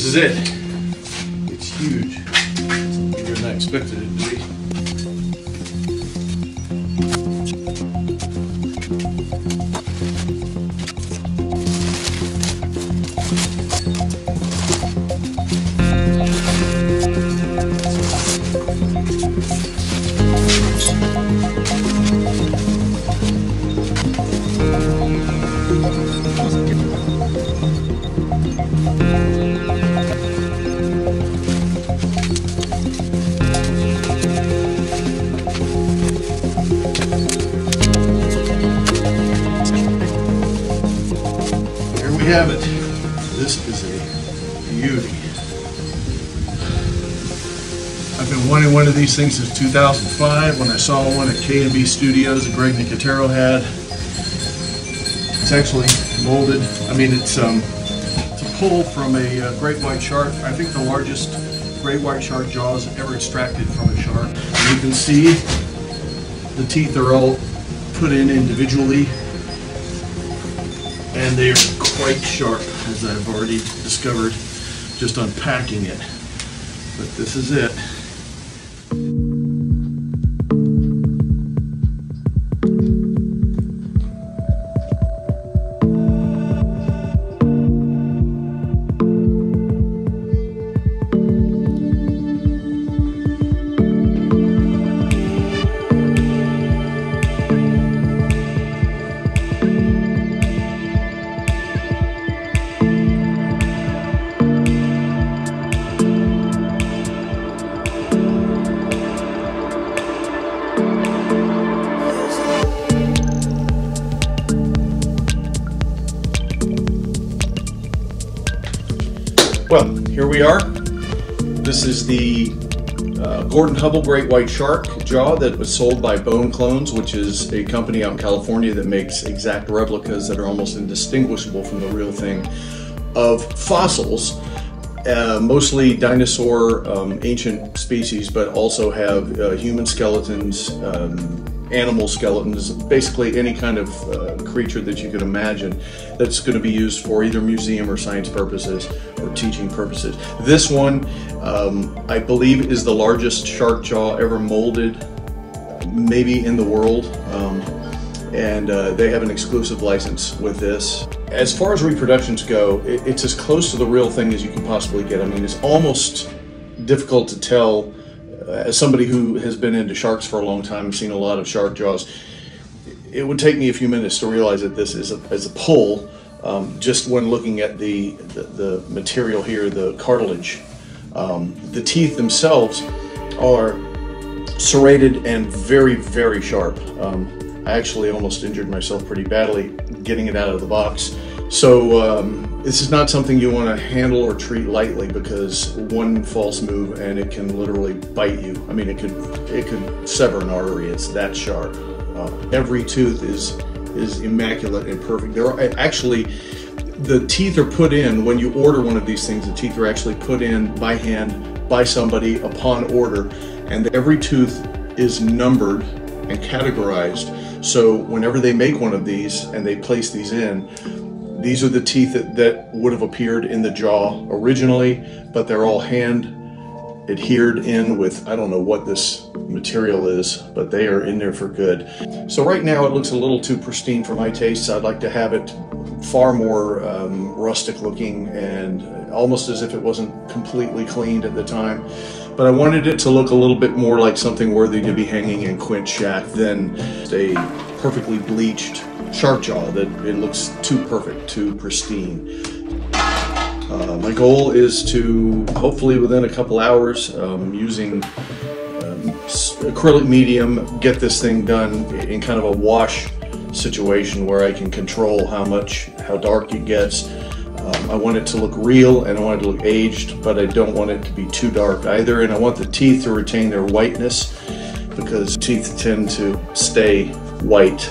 is it. It's huge. It's bigger than I expected it to be. We have it. This is a beauty. I've been wanting one of these things since 2005 when I saw one at K&B Studios that Greg Nicotero had. It's actually molded. I mean, it's a pull from a great white shark. I think the largest great white shark jaws ever extracted from a shark. And you can see the teeth are all put in individually, and they are quite sharp, as I've already discovered just unpacking it. But this is it. Well, here we are. This is the Gordon Hubble Great White Shark Jaw that was sold by Bone Clones, which is a company out in California that makes exact replicas that are almost indistinguishable from the real thing of fossils, mostly dinosaur ancient species, but also have human skeletons, animal skeletons, basically any kind of creature that you could imagine that's going to be used for either museum or science purposes or teaching purposes. This one, I believe, is the largest shark jaw ever molded, maybe in the world, and they have an exclusive license with this. As far as reproductions go, it's as close to the real thing as you can possibly get. I mean, it's almost difficult to tell. As somebody who has been into sharks for a long time and seen a lot of shark jaws, it would take me a few minutes to realize that this is a pull, just when looking at the material here, the cartilage. The teeth themselves are serrated and very, very sharp. I actually almost injured myself pretty badly getting it out of the box. So this is not something you want to handle or treat lightly, because one false move and it can literally bite you. I mean, it could sever an artery. It's that sharp. Every tooth is immaculate and perfect. There are actually, the teeth are put in when you order one of these things. The teeth are actually put in by hand by somebody upon order, and every tooth is numbered and categorized. So whenever they make one of these and they place these in, these are the teeth that would have appeared in the jaw originally, but they're all hand adhered in with, I don't know what this material is, but they are in there for good. So right now it looks a little too pristine for my tastes. I'd like to have it far more rustic looking and almost as if it wasn't completely cleaned at the time. But I wanted it to look a little bit more like something worthy to be hanging in Quint's shack than a perfectly bleached shark jaw that it looks too perfect, too pristine. My goal is to, hopefully within a couple hours, using acrylic medium, get this thing done in kind of a wash situation where I can control how dark it gets. I want it to look real and I want it to look aged, but I don't want it to be too dark either, and I want the teeth to retain their whiteness, because teeth tend to stay white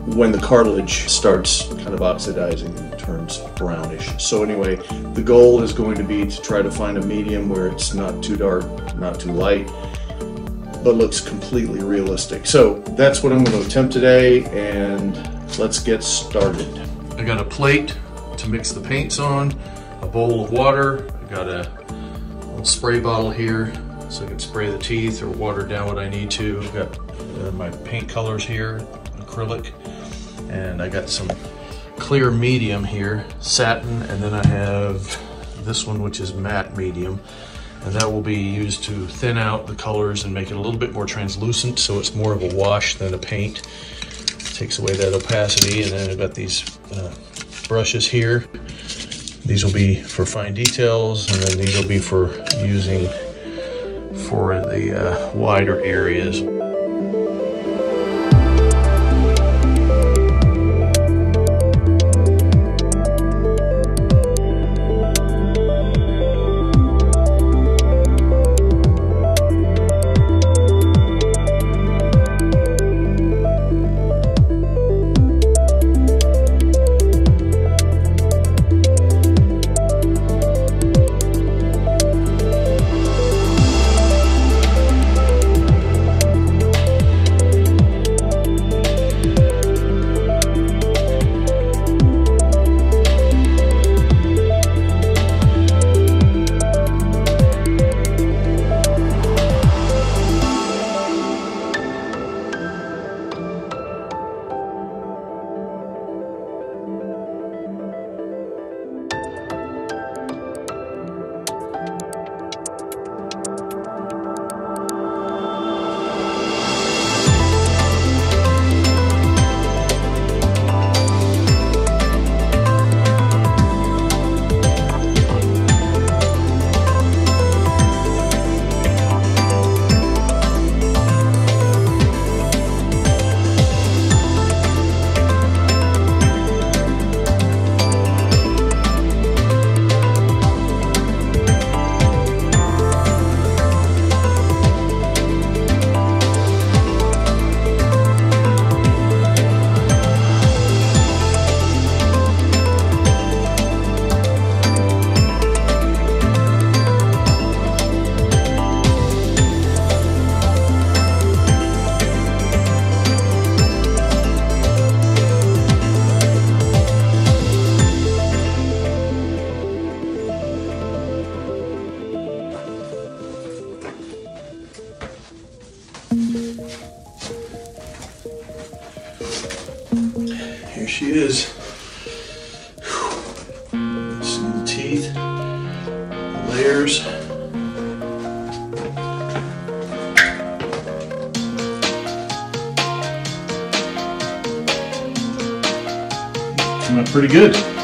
when the cartilage starts kind of oxidizing and turns brownish. So anyway, the goal is going to be to try to find a medium where it's not too dark, not too light, but looks completely realistic. So that's what I'm going to attempt today, and let's get started. I got a plate to mix the paints on, a bowl of water, I got a little spray bottle here so I can spray the teeth or water down what I need to. I've got my paint colors here, acrylic, and I got some clear medium here, satin, and then I have this one which is matte medium, and that will be used to thin out the colors and make it a little bit more translucent so it's more of a wash than a paint. Takes away that opacity. And then I've got these brushes here. These will be for fine details, and then these will be for using for the wider areas. Here she is. See the teeth, the layers. Came out pretty good.